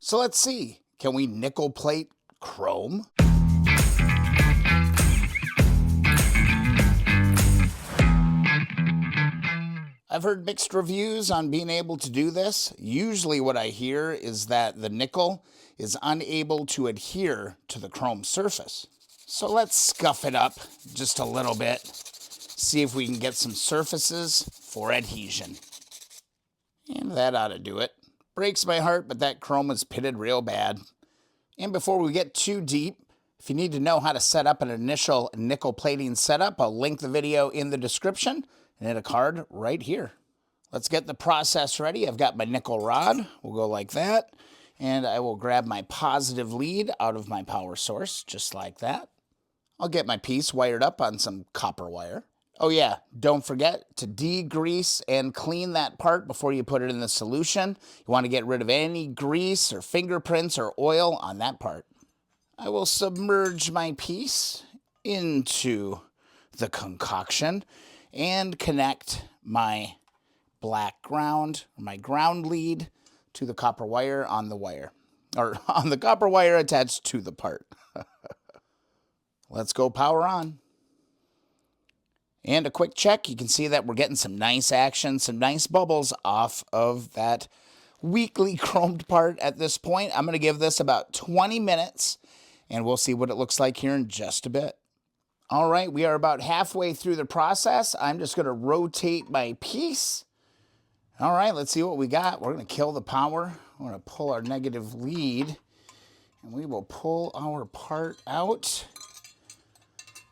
So let's see, can we nickel plate chrome? I've heard mixed reviews on being able to do this. Usually what I hear is that the nickel is unable to adhere to the chrome surface. So let's scuff it up just a little bit, see if we can get some surfaces for adhesion. And that ought to do it. Breaks my heart, but that chrome is pitted real bad. And before we get too deep, if you need to know how to set up an initial nickel plating setup, I'll link the video in the description and in a card right here. Let's get the process ready. I've got my nickel rod. We'll go like that. And I will grab my positive lead out of my power source, just like that. I'll get my piece wired up on some copper wire. Oh yeah, don't forget to degrease and clean that part before you put it in the solution. You want to get rid of any grease or fingerprints or oil on that part. I will submerge my piece into the concoction and connect my black ground, my ground lead, to the copper wire on the wire, or on the copper wire attached to the part. Let's go power on. And a quick check, you can see that we're getting some nice action, some nice bubbles off of that weakly chromed part at this point. I'm going to give this about 20 minutes, and we'll see what it looks like here in just a bit. All right, we are about halfway through the process. I'm just going to rotate my piece. All right, let's see what we got. We're going to kill the power. We're going to pull our negative lead, and we will pull our part out.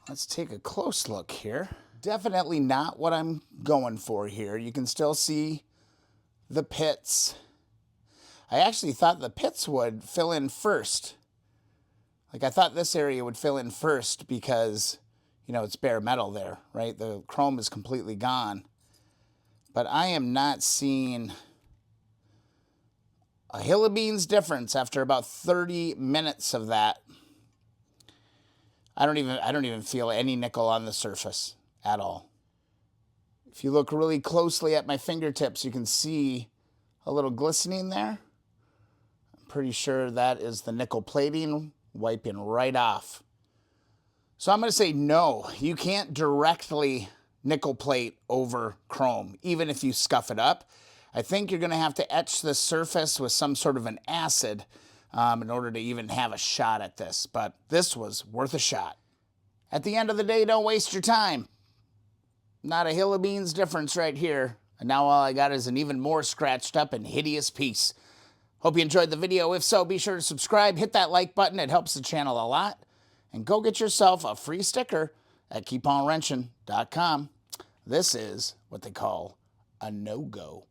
Let's take a close look here. Definitely not what I'm going for here. You can still see the pits. I actually thought the pits would fill in first. Like I thought this area would fill in first because, you know, it's bare metal there, right? The chrome is completely gone. But I am not seeing a hill of beans difference after about 30 minutes of that. I don't even feel any nickel on the surface at all. If you look really closely at my fingertips, you can see a little glistening there. I'm pretty sure that is the nickel plating wiping right off. So I'm going to say no, you can't directly nickel plate over chrome, even if you scuff it up. I think you're going to have to etch the surface with some sort of an acid in order to even have a shot at this. But this was worth a shot. At the end of the day, don't waste your time. Not a hill of beans difference right here. And now all I got is an even more scratched up and hideous piece. Hope you enjoyed the video. If so, be sure to subscribe, hit that like button. It helps the channel a lot. And go get yourself a free sticker at keeponwrenching.com. This is what they call a no-go.